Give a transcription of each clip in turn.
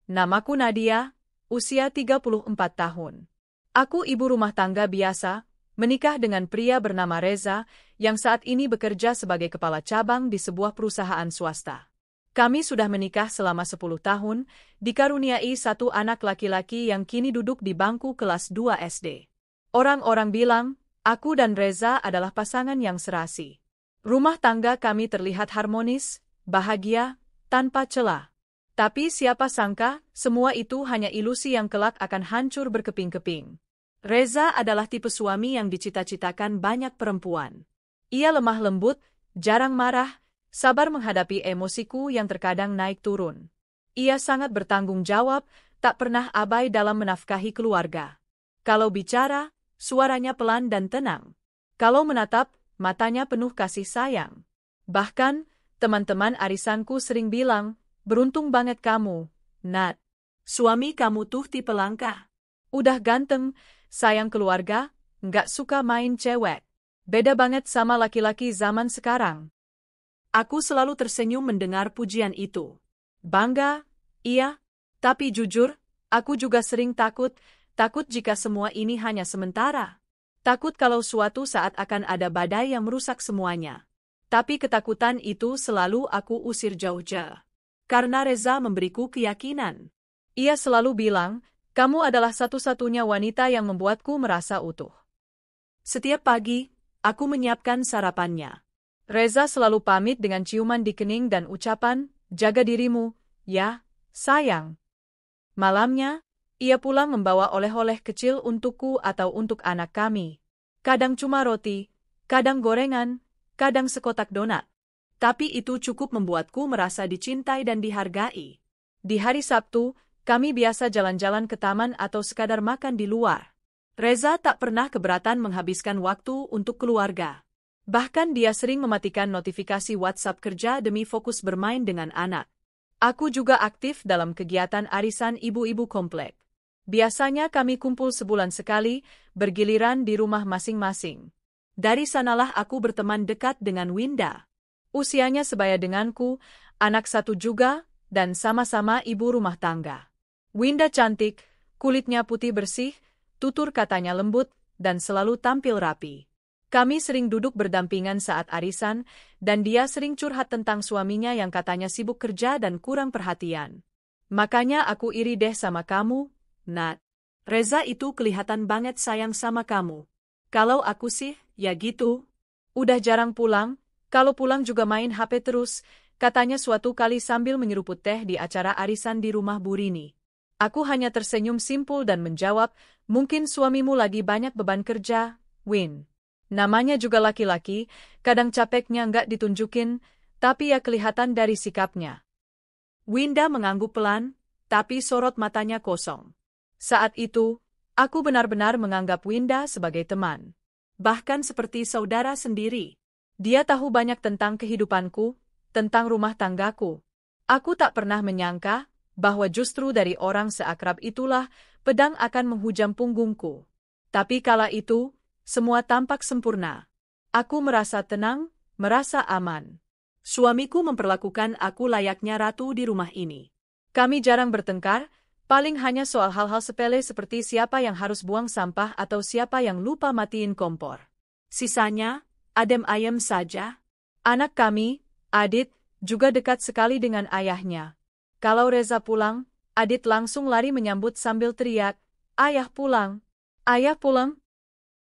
namaku Nadia, usia 34 tahun. Aku ibu rumah tangga biasa, menikah dengan pria bernama Reza, yang saat ini bekerja sebagai kepala cabang di sebuah perusahaan swasta. Kami sudah menikah selama 10 tahun, dikaruniai satu anak laki-laki yang kini duduk di bangku kelas 2 SD. Orang-orang bilang, aku dan Reza adalah pasangan yang serasi. Rumah tangga kami terlihat harmonis, bahagia, tanpa celah. Tapi siapa sangka, semua itu hanya ilusi yang kelak akan hancur berkeping-keping. Reza adalah tipe suami yang dicita-citakan banyak perempuan. Ia lemah lembut, jarang marah, sabar menghadapi emosiku yang terkadang naik turun. Ia sangat bertanggung jawab, tak pernah abai dalam menafkahi keluarga. Kalau bicara, suaranya pelan dan tenang. Kalau menatap, matanya penuh kasih sayang. Bahkan, teman-teman arisanku sering bilang, beruntung banget kamu, Nat. Suami kamu tuh tipe langka. Udah ganteng, sayang keluarga, nggak suka main cewek. Beda banget sama laki-laki zaman sekarang. Aku selalu tersenyum mendengar pujian itu. Bangga, iya, tapi jujur, aku juga sering takut jika semua ini hanya sementara. Takut kalau suatu saat akan ada badai yang merusak semuanya. Tapi ketakutan itu selalu aku usir jauh-jauh. Karena Reza memberiku keyakinan. Ia selalu bilang, kamu adalah satu-satunya wanita yang membuatku merasa utuh. Setiap pagi, aku menyiapkan sarapannya. Reza selalu pamit dengan ciuman di kening dan ucapan, jaga dirimu, ya, sayang. Malamnya, ia pulang membawa oleh-oleh kecil untukku atau untuk anak kami. Kadang cuma roti, kadang gorengan, kadang sekotak donat. Tapi itu cukup membuatku merasa dicintai dan dihargai. Di hari Sabtu, kami biasa jalan-jalan ke taman atau sekadar makan di luar. Reza tak pernah keberatan menghabiskan waktu untuk keluarga. Bahkan dia sering mematikan notifikasi WhatsApp kerja demi fokus bermain dengan anak. Aku juga aktif dalam kegiatan arisan ibu-ibu komplek. Biasanya kami kumpul sebulan sekali, bergiliran di rumah masing-masing. Dari sanalah aku berteman dekat dengan Winda. Usianya sebaya denganku, anak satu juga, dan sama-sama ibu rumah tangga. Winda cantik, kulitnya putih bersih, tutur katanya lembut, dan selalu tampil rapi. Kami sering duduk berdampingan saat arisan, dan dia sering curhat tentang suaminya yang katanya sibuk kerja dan kurang perhatian. Makanya aku iri deh sama kamu, Nat. Reza itu kelihatan banget sayang sama kamu. Kalau aku sih, ya gitu. Udah jarang pulang, kalau pulang juga main HP terus, katanya suatu kali sambil menyeruput teh di acara arisan di rumah Bu Rini. Aku hanya tersenyum simpul dan menjawab, mungkin suamimu lagi banyak beban kerja, Win. Namanya juga laki-laki, kadang capeknya nggak ditunjukin, tapi ya kelihatan dari sikapnya. Winda mengangguk pelan, tapi sorot matanya kosong. Saat itu, aku benar-benar menganggap Winda sebagai teman. Bahkan seperti saudara sendiri. Dia tahu banyak tentang kehidupanku, tentang rumah tanggaku. Aku tak pernah menyangka bahwa justru dari orang seakrab itulah pedang akan menghujam punggungku. Tapi kala itu, semua tampak sempurna. Aku merasa tenang, merasa aman. Suamiku memperlakukan aku layaknya ratu di rumah ini. Kami jarang bertengkar, paling hanya soal hal-hal sepele seperti siapa yang harus buang sampah atau siapa yang lupa matiin kompor. Sisanya, adem ayem saja. Anak kami, Adit, juga dekat sekali dengan ayahnya. Kalau Reza pulang, Adit langsung lari menyambut sambil teriak, "Ayah pulang! Ayah pulang!"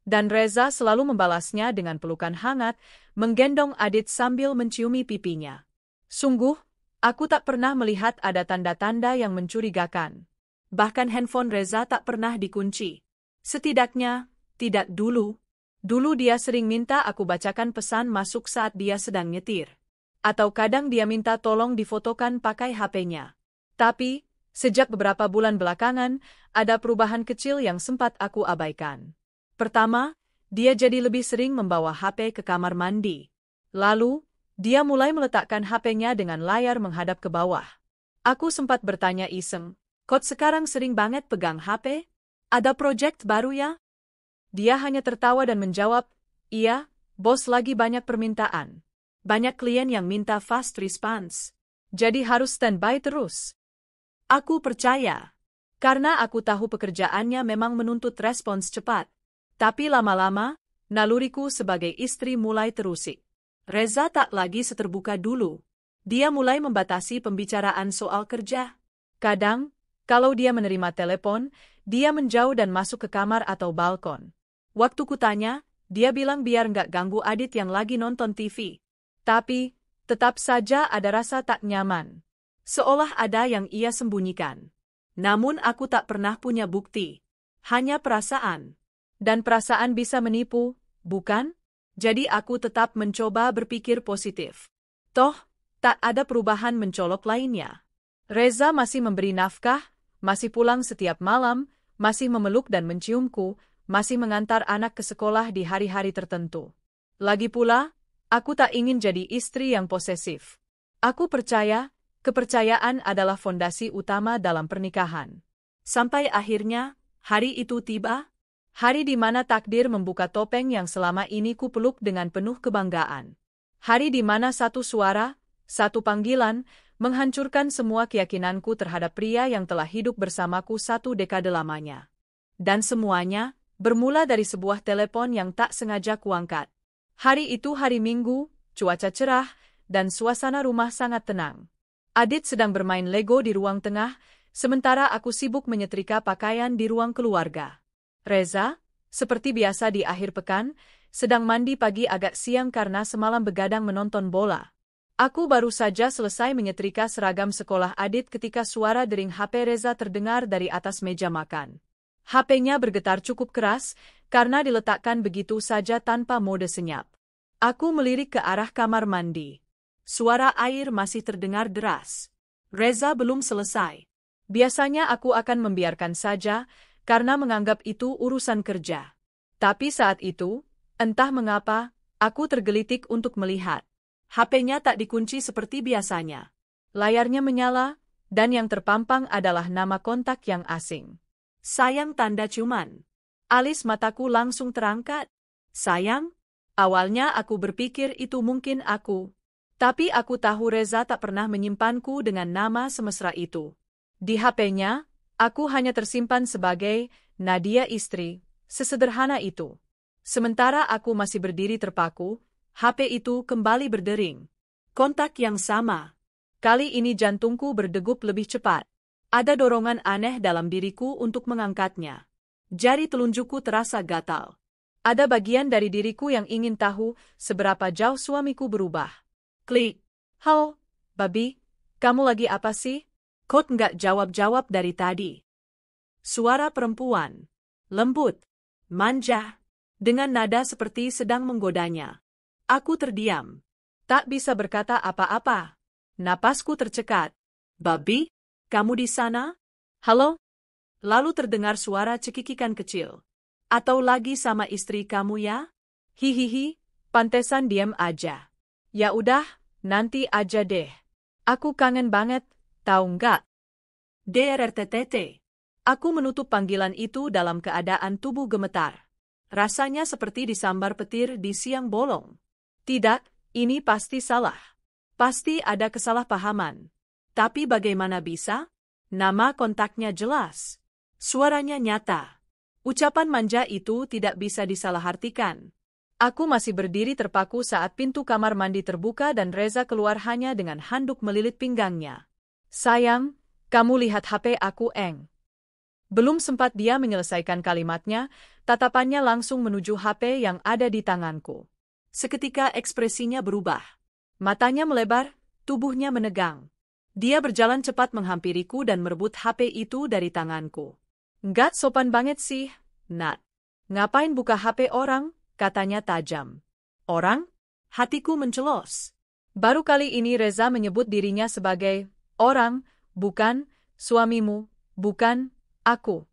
Dan Reza selalu membalasnya dengan pelukan hangat, menggendong Adit sambil menciumi pipinya. Sungguh, aku tak pernah melihat ada tanda-tanda yang mencurigakan. Bahkan handphone Reza tak pernah dikunci. Setidaknya, tidak dulu. Dulu dia sering minta aku bacakan pesan masuk saat dia sedang nyetir. Atau kadang dia minta tolong difotokan pakai HP-nya. Tapi, sejak beberapa bulan belakangan, ada perubahan kecil yang sempat aku abaikan. Pertama, dia jadi lebih sering membawa HP ke kamar mandi. Lalu, dia mulai meletakkan HP-nya dengan layar menghadap ke bawah. Aku sempat bertanya iseng, "Kok sekarang sering banget pegang HP? Ada proyek baru ya?" Dia hanya tertawa dan menjawab, "Iya, bos lagi banyak permintaan. Banyak klien yang minta fast response. Jadi harus standby terus." Aku percaya. Karena aku tahu pekerjaannya memang menuntut respons cepat. Tapi lama-lama, naluriku sebagai istri mulai terusik. Reza tak lagi seterbuka dulu. Dia mulai membatasi pembicaraan soal kerja. Kadang, kalau dia menerima telepon, dia menjauh dan masuk ke kamar atau balkon. Waktu kutanya, dia bilang biar nggak ganggu Adit yang lagi nonton TV. Tapi, tetap saja ada rasa tak nyaman. Seolah ada yang ia sembunyikan. Namun aku tak pernah punya bukti. Hanya perasaan. Dan perasaan bisa menipu, bukan? Jadi aku tetap mencoba berpikir positif. Toh, tak ada perubahan mencolok lainnya. Reza masih memberi nafkah, masih pulang setiap malam, masih memeluk dan menciumku, masih mengantar anak ke sekolah di hari-hari tertentu. Lagi pula, aku tak ingin jadi istri yang posesif. Aku percaya, kepercayaan adalah fondasi utama dalam pernikahan. Sampai akhirnya, hari itu tiba. Hari di mana takdir membuka topeng yang selama ini kupeluk dengan penuh kebanggaan. Hari di mana satu suara, satu panggilan, menghancurkan semua keyakinanku terhadap pria yang telah hidup bersamaku 1 dekade lamanya. Dan semuanya, bermula dari sebuah telepon yang tak sengaja kuangkat. Hari itu hari Minggu, cuaca cerah, dan suasana rumah sangat tenang. Adit sedang bermain Lego di ruang tengah, sementara aku sibuk menyetrika pakaian di ruang keluarga. Reza, seperti biasa di akhir pekan, sedang mandi pagi agak siang karena semalam begadang menonton bola. Aku baru saja selesai menyetrika seragam sekolah Adit ketika suara dering HP Reza terdengar dari atas meja makan. HP-nya bergetar cukup keras, karena diletakkan begitu saja tanpa mode senyap. Aku melirik ke arah kamar mandi. Suara air masih terdengar deras. Reza belum selesai. Biasanya aku akan membiarkan saja, karena menganggap itu urusan kerja. Tapi saat itu, entah mengapa, aku tergelitik untuk melihat. HP-nya tak dikunci seperti biasanya. Layarnya menyala, dan yang terpampang adalah nama kontak yang asing. Sayang tanda ciuman. Alis mataku langsung terangkat. Sayang? Awalnya aku berpikir itu mungkin aku. Tapi aku tahu Reza tak pernah menyimpanku dengan nama semesra itu. Di HP-nya, aku hanya tersimpan sebagai Nadia istri, sesederhana itu. Sementara aku masih berdiri terpaku, HP itu kembali berdering. Kontak yang sama. Kali ini jantungku berdegup lebih cepat. Ada dorongan aneh dalam diriku untuk mengangkatnya. Jari telunjukku terasa gatal. Ada bagian dari diriku yang ingin tahu seberapa jauh suamiku berubah. Klik. Halo, Babi, kamu lagi apa sih? Kok nggak jawab-jawab dari tadi? Suara perempuan. Lembut. Manja. Dengan nada seperti sedang menggodanya. Aku terdiam. Tak bisa berkata apa-apa. Napasku tercekat. Babi, kamu di sana? Halo? Lalu terdengar suara cekikikan kecil. Atau lagi sama istri kamu ya? Hihihi, pantesan diam aja. Ya udah, nanti aja deh. Aku kangen banget. Tahu nggak? DRRTTT. Aku menutup panggilan itu dalam keadaan tubuh gemetar. Rasanya seperti disambar petir di siang bolong. Tidak, ini pasti salah. Pasti ada kesalahpahaman. Tapi bagaimana bisa? Nama kontaknya jelas. Suaranya nyata. Ucapan manja itu tidak bisa disalahartikan. Aku masih berdiri terpaku saat pintu kamar mandi terbuka dan Reza keluar hanya dengan handuk melilit pinggangnya. Sayang, kamu lihat HP aku, Eng. Belum sempat dia menyelesaikan kalimatnya, tatapannya langsung menuju HP yang ada di tanganku. Seketika ekspresinya berubah. Matanya melebar, tubuhnya menegang. Dia berjalan cepat menghampiriku dan merebut HP itu dari tanganku. Nggak sopan banget sih, Nat. Ngapain buka HP orang? Katanya tajam. Orang? Hatiku mencelos. Baru kali ini Reza menyebut dirinya sebagai orang, bukan suamimu, bukan aku.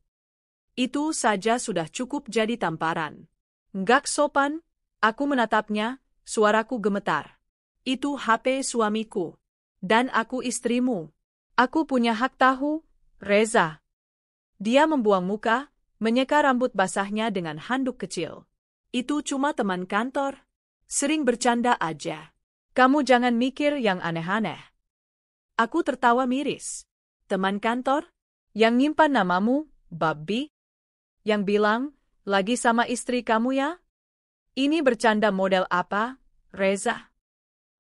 Itu saja sudah cukup jadi tamparan. Nggak sopan, aku menatapnya, suaraku gemetar. Itu HP suamiku. Dan aku istrimu. Aku punya hak tahu, Reza. Dia membuang muka, menyeka rambut basahnya dengan handuk kecil. Itu cuma teman kantor. Sering bercanda aja. Kamu jangan mikir yang aneh-aneh. Aku tertawa miris. Teman kantor? Yang nyimpan namamu, Babi? Yang bilang, lagi sama istri kamu ya? Ini bercanda model apa, Reza?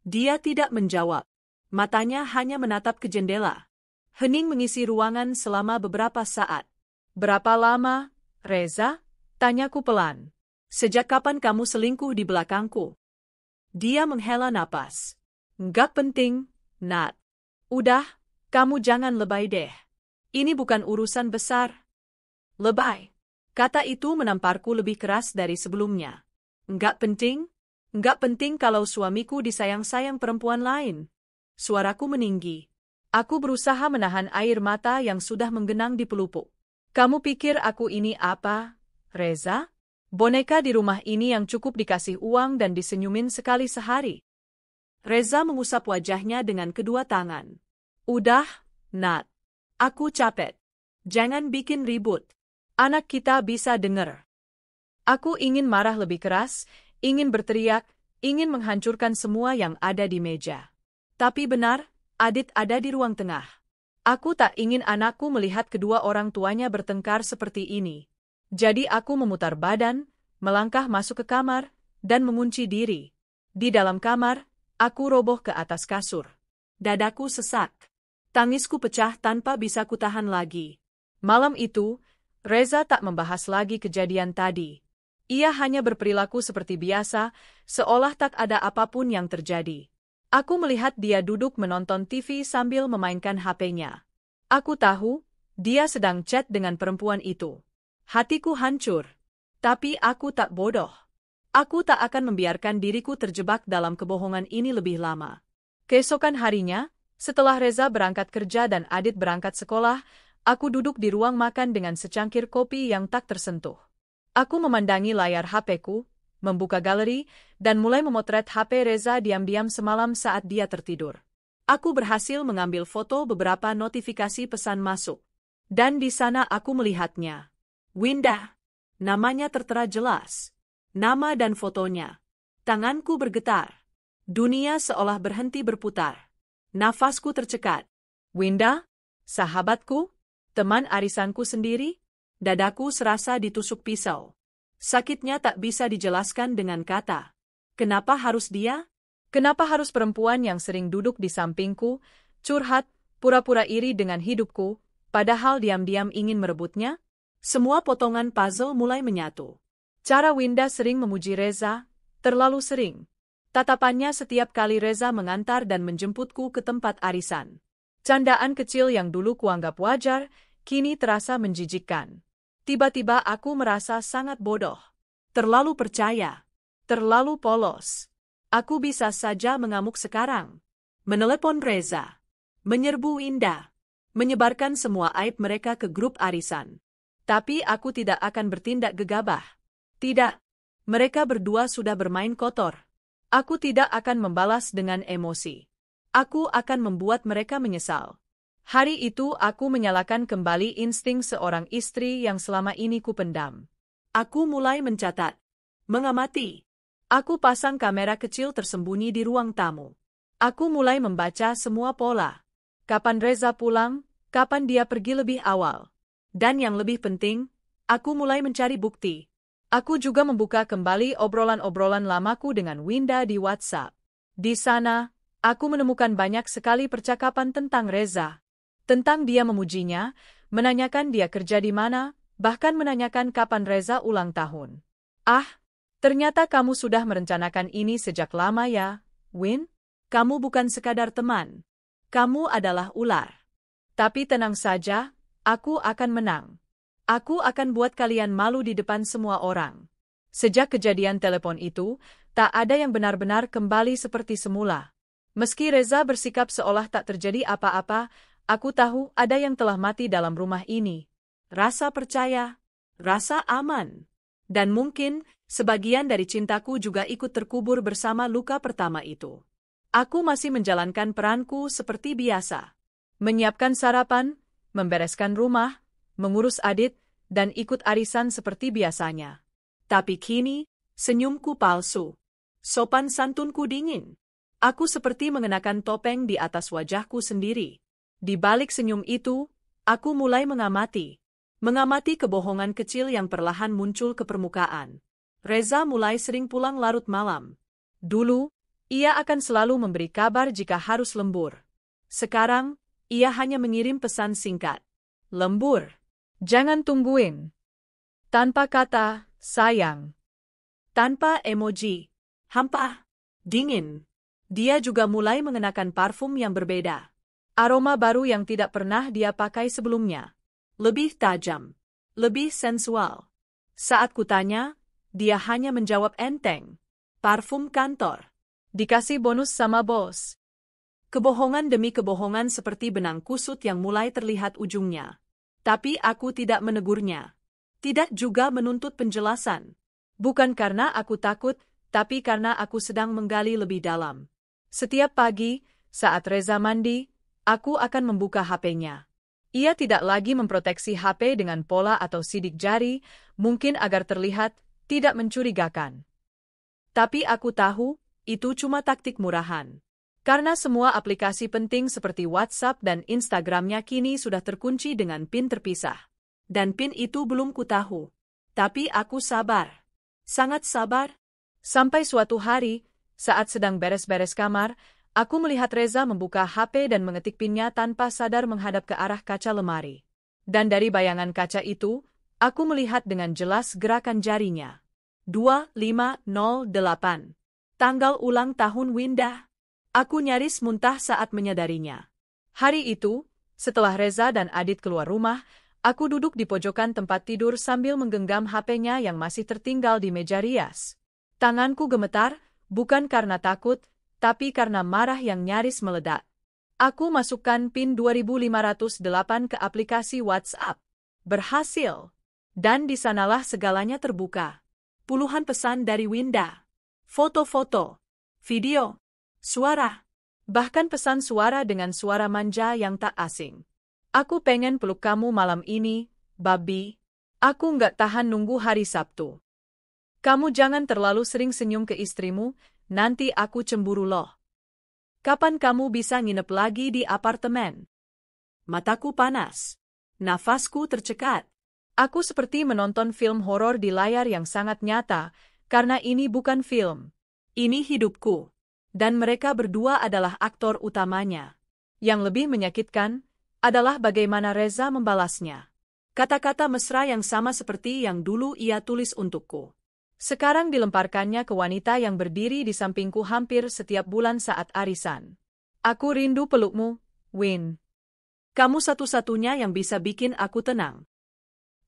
Dia tidak menjawab. Matanya hanya menatap ke jendela. Hening mengisi ruangan selama beberapa saat. Berapa lama, Reza? Tanyaku pelan. Sejak kapan kamu selingkuh di belakangku? Dia menghela napas. Nggak penting, Nat. Udah, kamu jangan lebay deh. Ini bukan urusan besar. Lebay. Kata itu menamparku lebih keras dari sebelumnya. Nggak penting? Nggak penting kalau suamiku disayang-sayang perempuan lain. Suaraku meninggi. Aku berusaha menahan air mata yang sudah menggenang di pelupuk. Kamu pikir aku ini apa, Reza? Boneka di rumah ini yang cukup dikasih uang dan disenyumin sekali sehari. Reza mengusap wajahnya dengan kedua tangan. Udah, Nat. Aku capek. Jangan bikin ribut. Anak kita bisa denger. Aku ingin marah lebih keras, ingin berteriak, ingin menghancurkan semua yang ada di meja. Tapi benar, Adit ada di ruang tengah. Aku tak ingin anakku melihat kedua orang tuanya bertengkar seperti ini. Jadi aku memutar badan, melangkah masuk ke kamar, dan mengunci diri. Di dalam kamar, aku roboh ke atas kasur. Dadaku sesak. Tangisku pecah tanpa bisa kutahan lagi. Malam itu, Reza tak membahas lagi kejadian tadi. Ia hanya berperilaku seperti biasa, seolah tak ada apapun yang terjadi. Aku melihat dia duduk menonton TV sambil memainkan HP-nya. Aku tahu, dia sedang chat dengan perempuan itu. Hatiku hancur. Tapi aku tak bodoh. Aku tak akan membiarkan diriku terjebak dalam kebohongan ini lebih lama. Keesokan harinya, setelah Reza berangkat kerja dan Adit berangkat sekolah, aku duduk di ruang makan dengan secangkir kopi yang tak tersentuh. Aku memandangi layar HP-ku, membuka galeri, dan mulai memotret HP Reza diam-diam semalam saat dia tertidur. Aku berhasil mengambil foto beberapa notifikasi pesan masuk. Dan di sana aku melihatnya. Winda. Namanya tertera jelas. Nama dan fotonya. Tanganku bergetar. Dunia seolah berhenti berputar. Nafasku tercekat. Winda? Sahabatku? Teman arisanku sendiri? Dadaku serasa ditusuk pisau. Sakitnya tak bisa dijelaskan dengan kata. Kenapa harus dia? Kenapa harus perempuan yang sering duduk di sampingku, curhat, pura-pura iri dengan hidupku, padahal diam-diam ingin merebutnya? Semua potongan puzzle mulai menyatu. Cara Winda sering memuji Reza, terlalu sering. Tatapannya setiap kali Reza mengantar dan menjemputku ke tempat arisan. Candaan kecil yang dulu kuanggap wajar, kini terasa menjijikkan. Tiba-tiba aku merasa sangat bodoh. Terlalu percaya. Terlalu polos. Aku bisa saja mengamuk sekarang. Menelepon Reza. Menyerbu Winda. Menyebarkan semua aib mereka ke grup arisan. Tapi aku tidak akan bertindak gegabah. Tidak. Mereka berdua sudah bermain kotor. Aku tidak akan membalas dengan emosi. Aku akan membuat mereka menyesal. Hari itu aku menyalakan kembali insting seorang istri yang selama ini kupendam. Aku mulai mencatat. Mengamati. Aku pasang kamera kecil tersembunyi di ruang tamu. Aku mulai membaca semua pola. Kapan Reza pulang, kapan dia pergi lebih awal. Dan yang lebih penting, aku mulai mencari bukti. Aku juga membuka kembali obrolan-obrolan lamaku dengan Winda di WhatsApp. Di sana, aku menemukan banyak sekali percakapan tentang Reza. Tentang dia memujinya, menanyakan dia kerja di mana, bahkan menanyakan kapan Reza ulang tahun. Ah, ternyata kamu sudah merencanakan ini sejak lama ya, Win? Kamu bukan sekadar teman. Kamu adalah ular. Tapi tenang saja, aku akan menang. Aku akan buat kalian malu di depan semua orang. Sejak kejadian telepon itu, tak ada yang benar-benar kembali seperti semula. Meski Reza bersikap seolah tak terjadi apa-apa, aku tahu ada yang telah mati dalam rumah ini. Rasa percaya, rasa aman. Dan mungkin, sebagian dari cintaku juga ikut terkubur bersama luka pertama itu. Aku masih menjalankan peranku seperti biasa. Menyiapkan sarapan, membereskan rumah, mengurus Adit, dan ikut arisan seperti biasanya. Tapi kini, senyumku palsu. Sopan santunku dingin. Aku seperti mengenakan topeng di atas wajahku sendiri. Di balik senyum itu, aku mulai mengamati. Mengamati kebohongan kecil yang perlahan muncul ke permukaan. Reza mulai sering pulang larut malam. Dulu, ia akan selalu memberi kabar jika harus lembur. Sekarang, ia hanya mengirim pesan singkat. Lembur. Jangan tungguin. Tanpa kata, sayang. Tanpa emoji. Hampa. Dingin. Dia juga mulai mengenakan parfum yang berbeda. Aroma baru yang tidak pernah dia pakai sebelumnya. Lebih tajam. Lebih sensual. Saat kutanya, dia hanya menjawab enteng. Parfum kantor. Dikasih bonus sama bos. Kebohongan demi kebohongan seperti benang kusut yang mulai terlihat ujungnya. Tapi aku tidak menegurnya. Tidak juga menuntut penjelasan. Bukan karena aku takut, tapi karena aku sedang menggali lebih dalam. Setiap pagi, saat Reza mandi, aku akan membuka HP-nya. Ia tidak lagi memproteksi HP dengan pola atau sidik jari, mungkin agar terlihat tidak mencurigakan. Tapi aku tahu, itu cuma taktik murahan. Karena semua aplikasi penting seperti WhatsApp dan Instagram-nya kini sudah terkunci dengan PIN terpisah. Dan PIN itu belum kutahu. Tapi aku sabar. Sangat sabar. Sampai suatu hari, saat sedang beres-beres kamar, aku melihat Reza membuka HP dan mengetik PIN-nya tanpa sadar menghadap ke arah kaca lemari. Dan dari bayangan kaca itu, aku melihat dengan jelas gerakan jarinya. 2508. Tanggal ulang tahun Winda. Aku nyaris muntah saat menyadarinya. Hari itu, setelah Reza dan Adit keluar rumah, aku duduk di pojokan tempat tidur sambil menggenggam HP-nya yang masih tertinggal di meja rias. Tanganku gemetar, bukan karena takut, tapi karena marah yang nyaris meledak. Aku masukkan PIN 2508 ke aplikasi WhatsApp. Berhasil. Dan di sanalah segalanya terbuka. Puluhan pesan dari Winda. Foto-foto, video, suara. Bahkan pesan suara dengan suara manja yang tak asing. Aku pengen peluk kamu malam ini, babi. Aku nggak tahan nunggu hari Sabtu. Kamu jangan terlalu sering senyum ke istrimu, nanti aku cemburu loh. Kapan kamu bisa nginep lagi di apartemen? Mataku panas. Nafasku tercekat. Aku seperti menonton film horor di layar yang sangat nyata, karena ini bukan film. Ini hidupku. Dan mereka berdua adalah aktor utamanya. Yang lebih menyakitkan adalah bagaimana Reza membalasnya. Kata-kata mesra yang sama seperti yang dulu ia tulis untukku. Sekarang dilemparkannya ke wanita yang berdiri di sampingku hampir setiap bulan saat arisan. Aku rindu pelukmu, Win. Kamu satu-satunya yang bisa bikin aku tenang.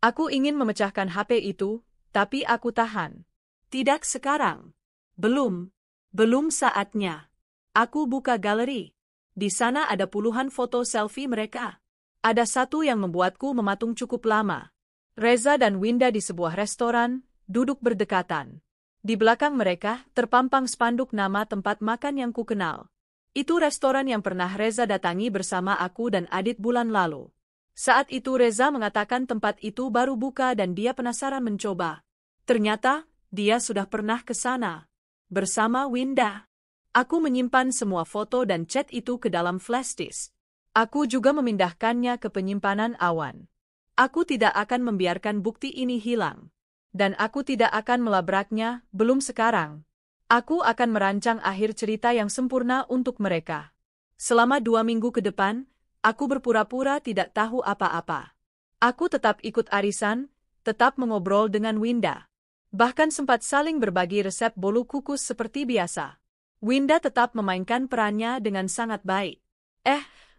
Aku ingin memecahkan HP itu, tapi aku tahan. Tidak sekarang. Belum. Belum saatnya. Aku buka galeri. Di sana ada puluhan foto selfie mereka. Ada satu yang membuatku mematung cukup lama. Reza dan Winda di sebuah restoran, duduk berdekatan. Di belakang mereka, terpampang spanduk nama tempat makan yang kukenal. Itu restoran yang pernah Reza datangi bersama aku dan Adit bulan lalu. Saat itu Reza mengatakan tempat itu baru buka dan dia penasaran mencoba. Ternyata, dia sudah pernah ke sana. Bersama Winda. Aku menyimpan semua foto dan chat itu ke dalam flash disk. Aku juga memindahkannya ke penyimpanan awan. Aku tidak akan membiarkan bukti ini hilang. Dan aku tidak akan melabraknya, belum sekarang. Aku akan merancang akhir cerita yang sempurna untuk mereka. Selama 2 minggu ke depan, aku berpura-pura tidak tahu apa-apa. Aku tetap ikut arisan, tetap mengobrol dengan Winda. Bahkan sempat saling berbagi resep bolu kukus seperti biasa. Winda tetap memainkan perannya dengan sangat baik.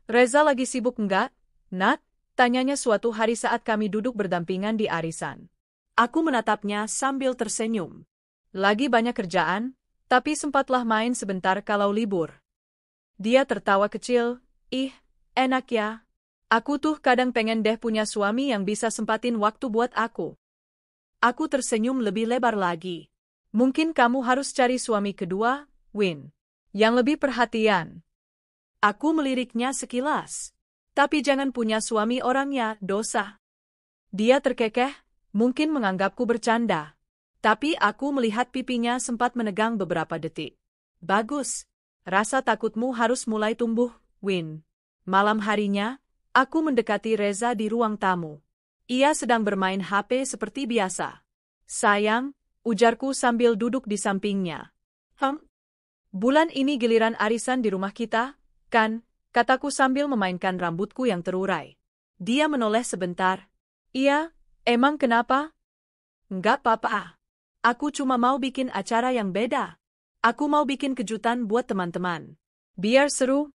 Reza lagi sibuk enggak, Nat? Tanyanya suatu hari saat kami duduk berdampingan di arisan. Aku menatapnya sambil tersenyum. Lagi banyak kerjaan, tapi sempatlah main sebentar kalau libur. Dia tertawa kecil, enak ya. Aku tuh kadang pengen deh punya suami yang bisa sempatin waktu buat aku. Aku tersenyum lebih lebar lagi. Mungkin kamu harus cari suami kedua, Win. Yang lebih perhatian. Aku meliriknya sekilas. Tapi jangan punya suami orangnya, dosa. Dia terkekeh, mungkin menganggapku bercanda. Tapi aku melihat pipinya sempat menegang beberapa detik. Bagus. Rasa takutmu harus mulai tumbuh, Win. Malam harinya, aku mendekati Reza di ruang tamu. Ia sedang bermain HP seperti biasa. Sayang, ujarku sambil duduk di sampingnya. Bulan ini giliran arisan di rumah kita, kan? Kataku sambil memainkan rambutku yang terurai. Dia menoleh sebentar. Iya, emang kenapa? Enggak apa-apa. Aku cuma mau bikin acara yang beda. Aku mau bikin kejutan buat teman-teman. Biar seru.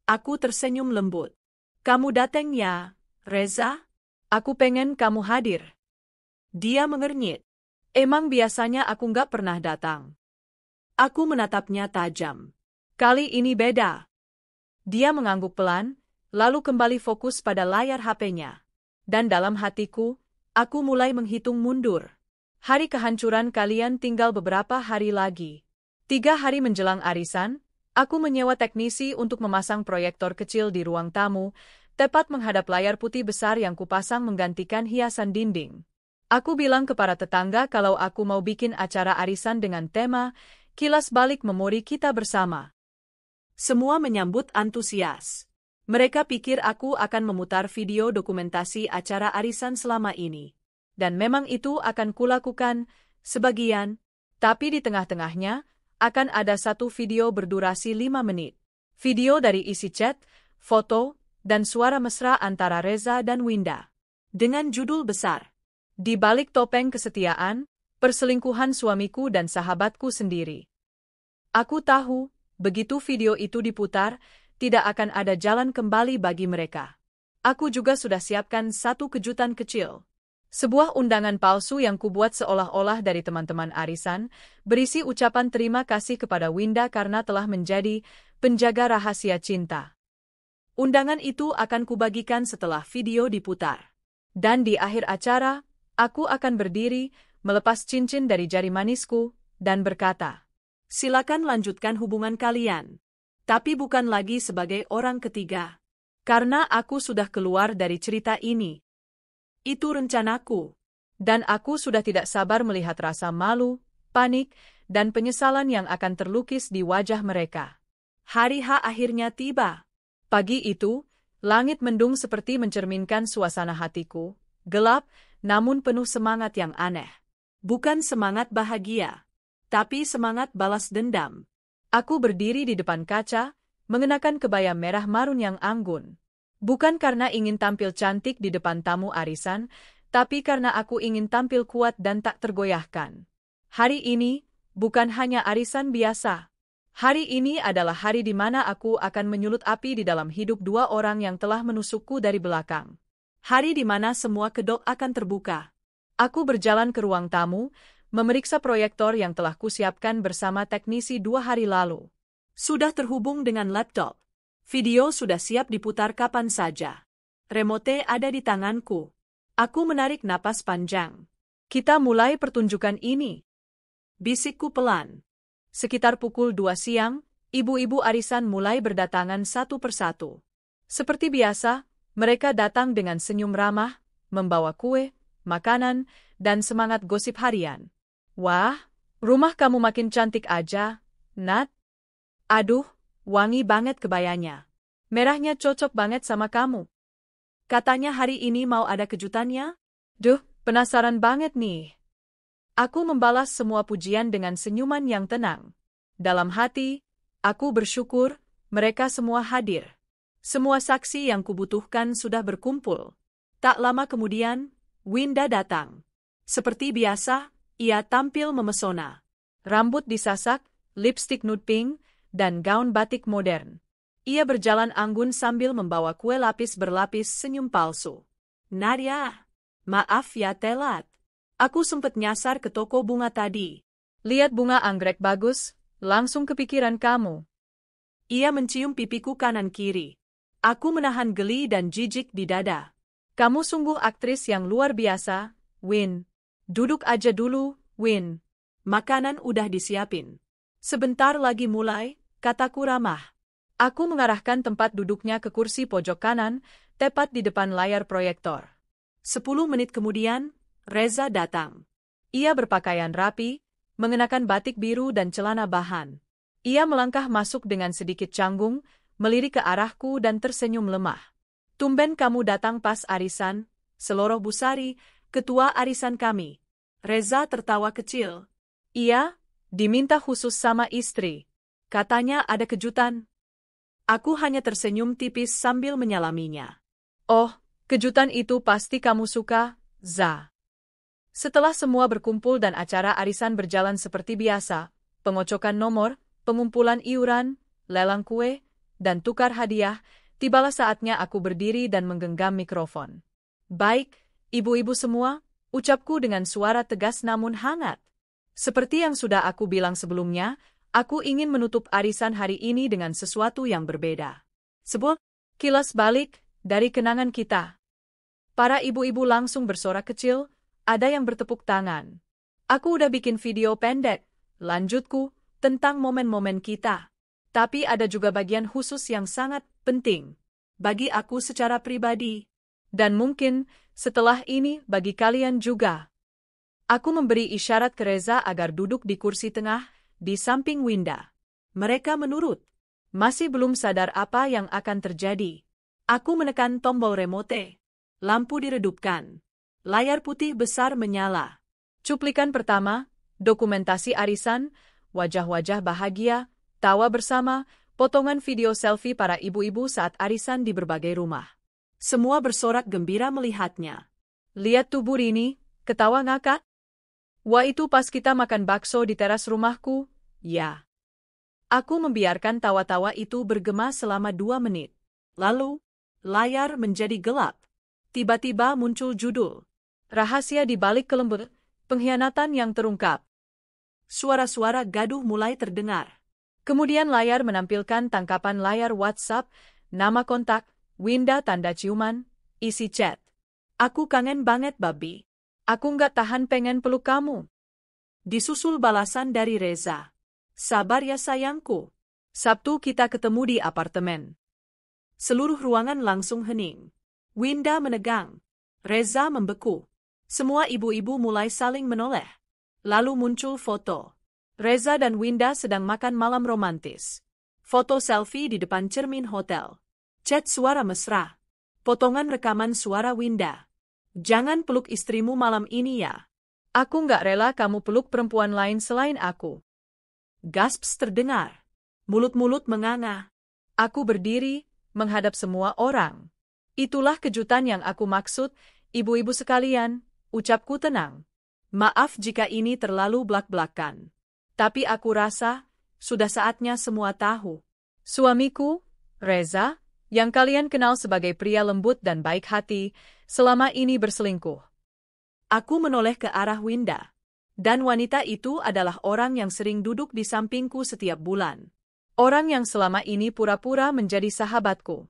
Aku tersenyum lembut. Kamu dateng ya, Reza? Aku pengen kamu hadir. Dia mengernyit. Emang biasanya aku nggak pernah datang. Aku menatapnya tajam. Kali ini beda. Dia mengangguk pelan, lalu kembali fokus pada layar HP-nya. Dan dalam hatiku, aku mulai menghitung mundur. Hari kehancuran kalian tinggal beberapa hari lagi. 3 hari menjelang arisan, aku menyewa teknisi untuk memasang proyektor kecil di ruang tamu, tepat menghadap layar putih besar yang kupasang menggantikan hiasan dinding. Aku bilang ke para tetangga kalau aku mau bikin acara arisan dengan tema Kilas Balik Memori Kita Bersama. Semua menyambut antusias. Mereka pikir aku akan memutar video dokumentasi acara arisan selama ini. Dan memang itu akan kulakukan, sebagian, tapi di tengah-tengahnya akan ada satu video berdurasi 5 menit. Video dari isi chat, foto, dan suara mesra antara Reza dan Winda. Dengan judul besar, Di Balik Topeng Kesetiaan, Perselingkuhan Suamiku dan Sahabatku Sendiri. Aku tahu, begitu video itu diputar, tidak akan ada jalan kembali bagi mereka. Aku juga sudah siapkan satu kejutan kecil. Sebuah undangan palsu yang kubuat seolah-olah dari teman-teman arisan, berisi ucapan terima kasih kepada Winda karena telah menjadi penjaga rahasia cinta. Undangan itu akan kubagikan setelah video diputar. Dan di akhir acara, aku akan berdiri, melepas cincin dari jari manisku, dan berkata, silakan lanjutkan hubungan kalian. Tapi bukan lagi sebagai orang ketiga. Karena aku sudah keluar dari cerita ini. Itu rencanaku. Dan aku sudah tidak sabar melihat rasa malu, panik, dan penyesalan yang akan terlukis di wajah mereka. Hari H akhirnya tiba. Pagi itu, langit mendung seperti mencerminkan suasana hatiku, gelap, namun penuh semangat yang aneh. Bukan semangat bahagia, tapi semangat balas dendam. Aku berdiri di depan kaca, mengenakan kebaya merah marun yang anggun. Bukan karena ingin tampil cantik di depan tamu arisan, tapi karena aku ingin tampil kuat dan tak tergoyahkan. Hari ini, bukan hanya arisan biasa. Hari ini adalah hari di mana aku akan menyulut api di dalam hidup 2 orang yang telah menusukku dari belakang. Hari di mana semua kedok akan terbuka. Aku berjalan ke ruang tamu, memeriksa proyektor yang telah kusiapkan bersama teknisi 2 hari lalu. Sudah terhubung dengan laptop. Video sudah siap diputar kapan saja. Remote ada di tanganku. Aku menarik napas panjang. Kita mulai pertunjukan ini. Bisikku pelan. Sekitar pukul 2 siang, ibu-ibu arisan mulai berdatangan satu persatu. Seperti biasa, mereka datang dengan senyum ramah, membawa kue, makanan, dan semangat gosip harian. Wah, rumah kamu makin cantik aja, Nat. Aduh, wangi banget kebayanya. Merahnya cocok banget sama kamu. Katanya hari ini mau ada kejutannya? Duh, penasaran banget nih. Aku membalas semua pujian dengan senyuman yang tenang. Dalam hati, aku bersyukur mereka semua hadir. Semua saksi yang kubutuhkan sudah berkumpul. Tak lama kemudian, Winda datang. Seperti biasa, ia tampil memesona. Rambut disasak, lipstik nude pink, dan gaun batik modern. Ia berjalan anggun sambil membawa kue lapis berlapis senyum palsu. Nadia, maaf ya telat. Aku sempat nyasar ke toko bunga tadi. Lihat bunga anggrek bagus, langsung kepikiran kamu. Ia mencium pipiku kanan kiri. Aku menahan geli dan jijik di dada. Kamu sungguh aktris yang luar biasa, Win. Duduk aja dulu, Win. Makanan udah disiapin. Sebentar lagi mulai, kataku ramah. Aku mengarahkan tempat duduknya ke kursi pojok kanan, tepat di depan layar proyektor. 10 menit kemudian, Reza datang. Ia berpakaian rapi, mengenakan batik biru dan celana bahan. Ia melangkah masuk dengan sedikit canggung, melirik ke arahku dan tersenyum lemah. Tumben kamu datang pas arisan, Seloroh Busari, ketua arisan kami. Reza tertawa kecil. Iya, diminta khusus sama istri. Katanya ada kejutan. Aku hanya tersenyum tipis sambil menyalaminya. Oh, kejutan itu pasti kamu suka, Za. Setelah semua berkumpul dan acara arisan berjalan seperti biasa, pengocokan nomor, pengumpulan iuran, lelang kue, dan tukar hadiah, tibalah saatnya aku berdiri dan menggenggam mikrofon. Baik, ibu-ibu semua, ucapku dengan suara tegas namun hangat. Seperti yang sudah aku bilang sebelumnya, aku ingin menutup arisan hari ini dengan sesuatu yang berbeda. Sebuah kilas balik dari kenangan kita. Para ibu-ibu langsung bersorak kecil, ada yang bertepuk tangan. Aku udah bikin video pendek, lanjutku, tentang momen-momen kita. Tapi ada juga bagian khusus yang sangat penting bagi aku secara pribadi. Dan mungkin, setelah ini bagi kalian juga. Aku memberi isyarat ke Reza agar duduk di kursi tengah, di samping Winda. Mereka menurut. Masih belum sadar apa yang akan terjadi. Aku menekan tombol remote. Lampu diredupkan. Layar putih besar menyala. Cuplikan pertama, dokumentasi arisan, wajah-wajah bahagia, tawa bersama, potongan video selfie para ibu-ibu saat arisan di berbagai rumah. Semua bersorak gembira melihatnya. Lihat tuh Bu Rini, ketawa ngakak. Wah itu pas kita makan bakso di teras rumahku, ya. Aku membiarkan tawa-tawa itu bergema selama 2 menit. Lalu, layar menjadi gelap. Tiba-tiba muncul judul. Rahasia di balik kelembur, pengkhianatan yang terungkap. Suara-suara gaduh mulai terdengar. Kemudian layar menampilkan tangkapan layar WhatsApp, nama kontak, Winda tanda ciuman, isi chat. Aku kangen banget babi. Aku nggak tahan pengen peluk kamu. Disusul balasan dari Reza. Sabar ya sayangku. Sabtu kita ketemu di apartemen. Seluruh ruangan langsung hening. Winda menegang. Reza membeku. Semua ibu-ibu mulai saling menoleh. Lalu muncul foto. Reza dan Winda sedang makan malam romantis. Foto selfie di depan cermin hotel. Chat suara mesra. Potongan rekaman suara Winda. Jangan peluk istrimu malam ini ya. Aku nggak rela kamu peluk perempuan lain selain aku. Gasps terdengar. Mulut-mulut menganga. Aku berdiri, menghadap semua orang. Itulah kejutan yang aku maksud, ibu-ibu sekalian, ucapku tenang. Maaf jika ini terlalu blak-blakan. Tapi aku rasa, sudah saatnya semua tahu. Suamiku, Reza, yang kalian kenal sebagai pria lembut dan baik hati, selama ini berselingkuh. Aku menoleh ke arah Winda. Dan wanita itu adalah orang yang sering duduk di sampingku setiap bulan. Orang yang selama ini pura-pura menjadi sahabatku.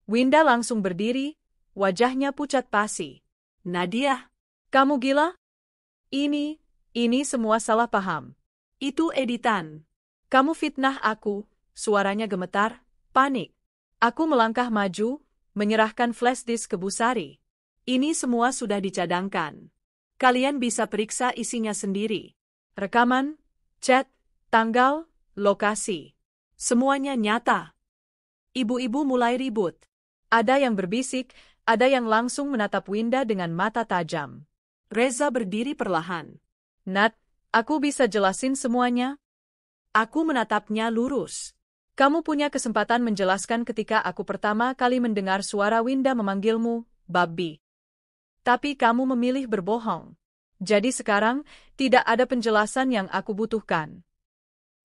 Winda langsung berdiri, wajahnya pucat pasi. Nadia, kamu gila? Ini semua salah paham. Itu editan. Kamu fitnah aku, suaranya gemetar, panik. Aku melangkah maju, menyerahkan flash disk ke Busari. Ini semua sudah dicadangkan. Kalian bisa periksa isinya sendiri. Rekaman, chat, tanggal, lokasi. Semuanya nyata. Ibu-ibu mulai ribut. Ada yang berbisik, ada yang langsung menatap Winda dengan mata tajam. Reza berdiri perlahan. Nat, aku bisa jelasin semuanya? Aku menatapnya lurus. Kamu punya kesempatan menjelaskan ketika aku pertama kali mendengar suara Winda memanggilmu, babi. Tapi kamu memilih berbohong. Jadi sekarang, tidak ada penjelasan yang aku butuhkan.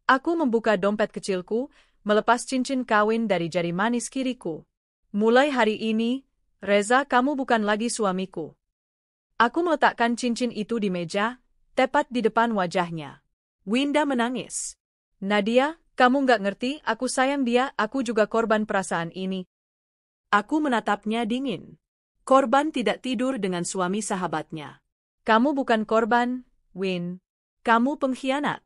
Aku membuka dompet kecilku, melepas cincin kawin dari jari manis kiriku. Mulai hari ini, Reza kamu bukan lagi suamiku. Aku meletakkan cincin itu di meja, tepat di depan wajahnya. Winda menangis. Nadia, kamu nggak ngerti, aku sayang dia, aku juga korban perasaan ini. Aku menatapnya dingin. Korban tidak tidur dengan suami sahabatnya. Kamu bukan korban, Win. Kamu pengkhianat.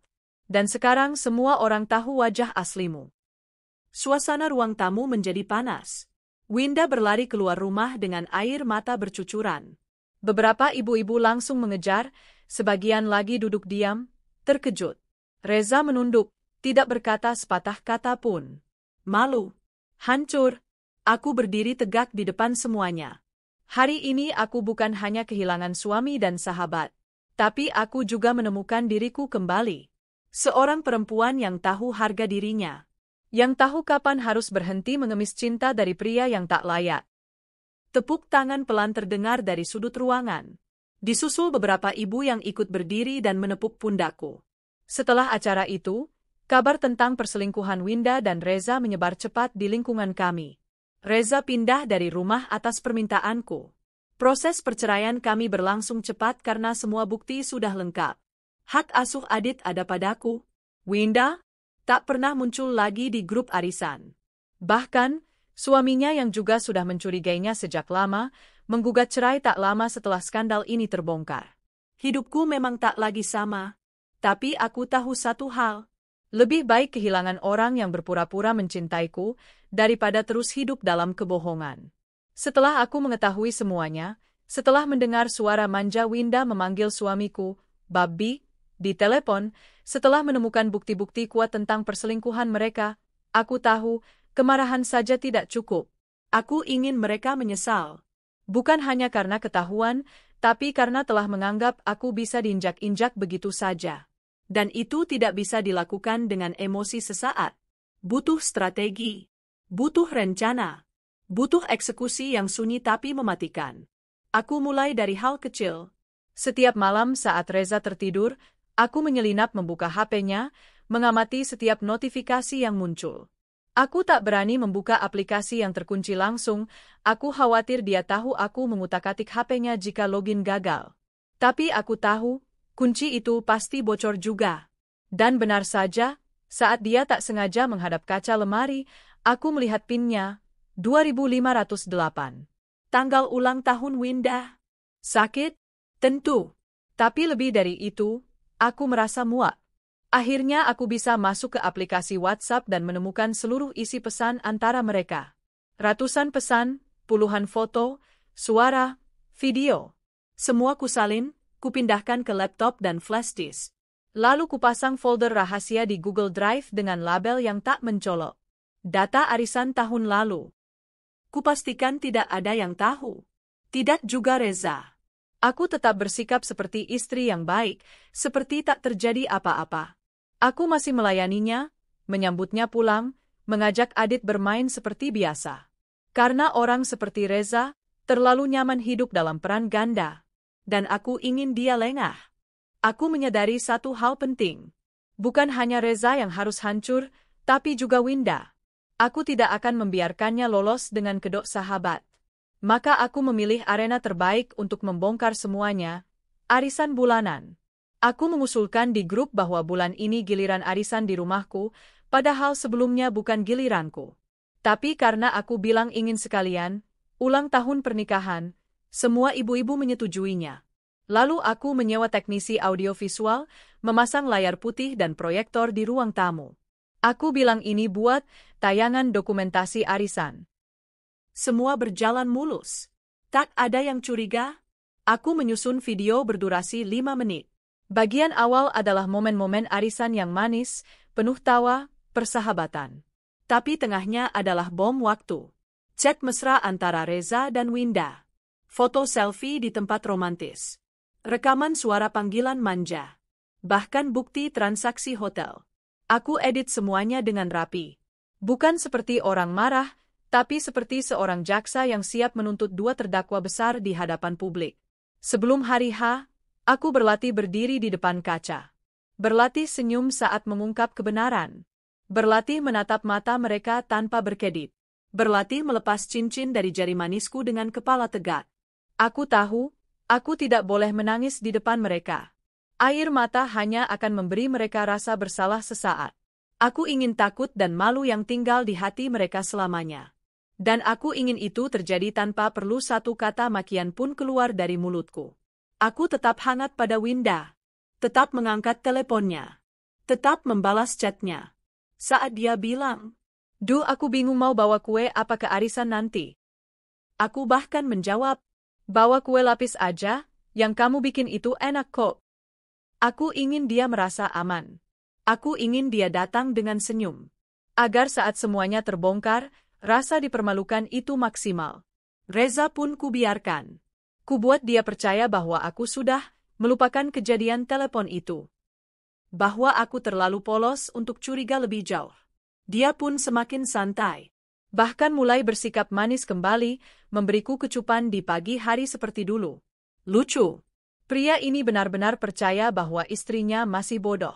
Dan sekarang semua orang tahu wajah aslimu. Suasana ruang tamu menjadi panas. Winda berlari keluar rumah dengan air mata bercucuran. Beberapa ibu-ibu langsung mengejar, sebagian lagi duduk diam, terkejut. Reza menunduk, tidak berkata sepatah kata pun. Malu, Hancur. Aku berdiri tegak di depan semuanya. Hari ini aku bukan hanya kehilangan suami dan sahabat, tapi aku juga menemukan diriku kembali. Seorang perempuan yang tahu harga dirinya. Yang tahu kapan harus berhenti mengemis cinta dari pria yang tak layak. Tepuk tangan pelan terdengar dari sudut ruangan. Disusul beberapa ibu yang ikut berdiri dan menepuk pundakku. Setelah acara itu, kabar tentang perselingkuhan Winda dan Reza menyebar cepat di lingkungan kami. Reza pindah dari rumah atas permintaanku. Proses perceraian kami berlangsung cepat karena semua bukti sudah lengkap. Hak asuh Adit ada padaku. Winda tak pernah muncul lagi di grup arisan. Bahkan, suaminya yang juga sudah mencurigainya sejak lama, menggugat cerai tak lama setelah skandal ini terbongkar. Hidupku memang tak lagi sama, tapi aku tahu satu hal. Lebih baik kehilangan orang yang berpura-pura mencintaiku, daripada terus hidup dalam kebohongan. Setelah aku mengetahui semuanya, setelah mendengar suara manja Winda memanggil suamiku, Babi, di telepon, setelah menemukan bukti-bukti kuat tentang perselingkuhan mereka, aku tahu, kemarahan saja tidak cukup. Aku ingin mereka menyesal. Bukan hanya karena ketahuan, tapi karena telah menganggap aku bisa diinjak-injak begitu saja. Dan itu tidak bisa dilakukan dengan emosi sesaat. Butuh strategi. Butuh rencana. Butuh eksekusi yang sunyi tapi mematikan. Aku mulai dari hal kecil. Setiap malam saat Reza tertidur, aku menyelinap membuka HP-nya, mengamati setiap notifikasi yang muncul. Aku tak berani membuka aplikasi yang terkunci langsung, aku khawatir dia tahu aku mengutak-atik HP-nya jika login gagal. Tapi aku tahu, kunci itu pasti bocor juga. Dan benar saja, saat dia tak sengaja menghadap kaca lemari, aku melihat PIN-nya, 2508. Tanggal ulang tahun Winda. Sakit? Tentu. Tapi lebih dari itu, aku merasa muak. Akhirnya aku bisa masuk ke aplikasi WhatsApp dan menemukan seluruh isi pesan antara mereka. Ratusan pesan, puluhan foto, suara, video. Semua kusalin, kupindahkan ke laptop dan flash disk. Lalu kupasang folder rahasia di Google Drive dengan label yang tak mencolok. Data arisan tahun lalu. Kupastikan tidak ada yang tahu. Tidak juga Reza. Aku tetap bersikap seperti istri yang baik, seperti tak terjadi apa-apa. Aku masih melayaninya, menyambutnya pulang, mengajak Adit bermain seperti biasa. Karena orang seperti Reza, terlalu nyaman hidup dalam peran ganda. Dan aku ingin dia lengah. Aku menyadari satu hal penting. Bukan hanya Reza yang harus hancur, tapi juga Winda. Aku tidak akan membiarkannya lolos dengan kedok sahabat. Maka aku memilih arena terbaik untuk membongkar semuanya, arisan bulanan. Aku mengusulkan di grup bahwa bulan ini giliran arisan di rumahku, padahal sebelumnya bukan giliranku. Tapi karena aku bilang ingin sekalian, ulang tahun pernikahan, semua ibu-ibu menyetujuinya. Lalu aku menyewa teknisi audiovisual, memasang layar putih dan proyektor di ruang tamu. Aku bilang ini buat tayangan dokumentasi arisan. Semua berjalan mulus. Tak ada yang curiga. Aku menyusun video berdurasi 5 menit. Bagian awal adalah momen-momen arisan yang manis, penuh tawa, persahabatan. Tapi tengahnya adalah bom waktu. Chat mesra antara Reza dan Winda. Foto selfie di tempat romantis. Rekaman suara panggilan manja. Bahkan bukti transaksi hotel. Aku edit semuanya dengan rapi. Bukan seperti orang marah, tapi seperti seorang jaksa yang siap menuntut 2 terdakwa besar di hadapan publik. Sebelum hari H, aku berlatih berdiri di depan kaca. Berlatih senyum saat mengungkap kebenaran. Berlatih menatap mata mereka tanpa berkedip. Berlatih melepas cincin dari jari manisku dengan kepala tegak. Aku tahu, aku tidak boleh menangis di depan mereka. Air mata hanya akan memberi mereka rasa bersalah sesaat. Aku ingin takut dan malu yang tinggal di hati mereka selamanya. Dan aku ingin itu terjadi tanpa perlu satu kata makian pun keluar dari mulutku. Aku tetap hangat pada Winda. Tetap mengangkat teleponnya. Tetap membalas chatnya. Saat dia bilang, "Duh, aku bingung mau bawa kue apa ke arisan nanti." Aku bahkan menjawab, "Bawa kue lapis aja, yang kamu bikin itu enak kok." Aku ingin dia merasa aman. Aku ingin dia datang dengan senyum. Agar saat semuanya terbongkar, Rasa dipermalukan itu maksimal. Reza pun kubiarkan. Kubuat dia percaya bahwa aku sudah melupakan kejadian telepon itu. Bahwa aku terlalu polos untuk curiga lebih jauh. Dia pun semakin santai. Bahkan mulai bersikap manis kembali, memberiku kecupan di pagi hari seperti dulu. Lucu. Pria ini benar-benar percaya bahwa istrinya masih bodoh.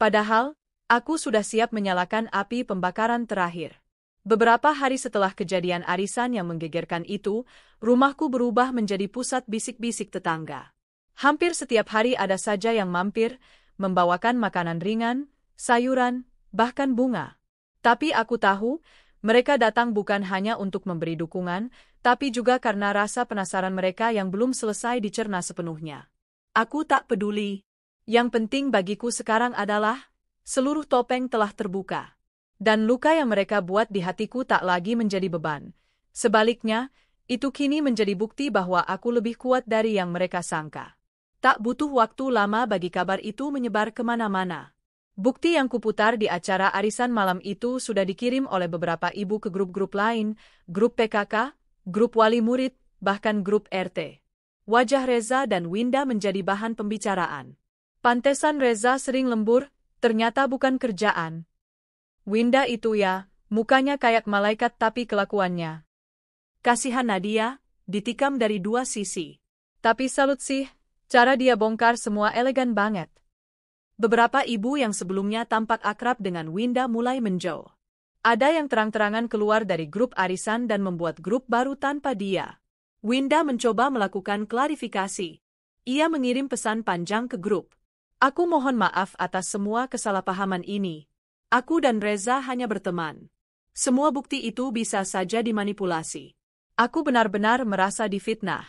Padahal, aku sudah siap menyalakan api pembakaran terakhir. Beberapa hari setelah kejadian arisan yang menggegerkan itu, rumahku berubah menjadi pusat bisik-bisik tetangga. Hampir setiap hari ada saja yang mampir, membawakan makanan ringan, sayuran, bahkan bunga. Tapi aku tahu, mereka datang bukan hanya untuk memberi dukungan, tapi juga karena rasa penasaran mereka yang belum selesai dicerna sepenuhnya. Aku tak peduli. Yang penting bagiku sekarang adalah, seluruh topeng telah terbuka. Dan luka yang mereka buat di hatiku tak lagi menjadi beban. Sebaliknya, itu kini menjadi bukti bahwa aku lebih kuat dari yang mereka sangka. Tak butuh waktu lama bagi kabar itu menyebar kemana-mana. Bukti yang kuputar di acara arisan malam itu sudah dikirim oleh beberapa ibu ke grup-grup lain, grup PKK, grup wali murid, bahkan grup RT. Wajah Reza dan Winda menjadi bahan pembicaraan. Pantesan Reza sering lembur, ternyata bukan kerjaan. Winda itu ya, mukanya kayak malaikat tapi kelakuannya. Kasihan Nadia, ditikam dari dua sisi. Tapi salut sih, cara dia bongkar semua elegan banget. Beberapa ibu yang sebelumnya tampak akrab dengan Winda mulai menjauh. Ada yang terang-terangan keluar dari grup arisan dan membuat grup baru tanpa dia. Winda mencoba melakukan klarifikasi. Ia mengirim pesan panjang ke grup. Aku mohon maaf atas semua kesalahpahaman ini. Aku dan Reza hanya berteman. Semua bukti itu bisa saja dimanipulasi. Aku benar-benar merasa difitnah.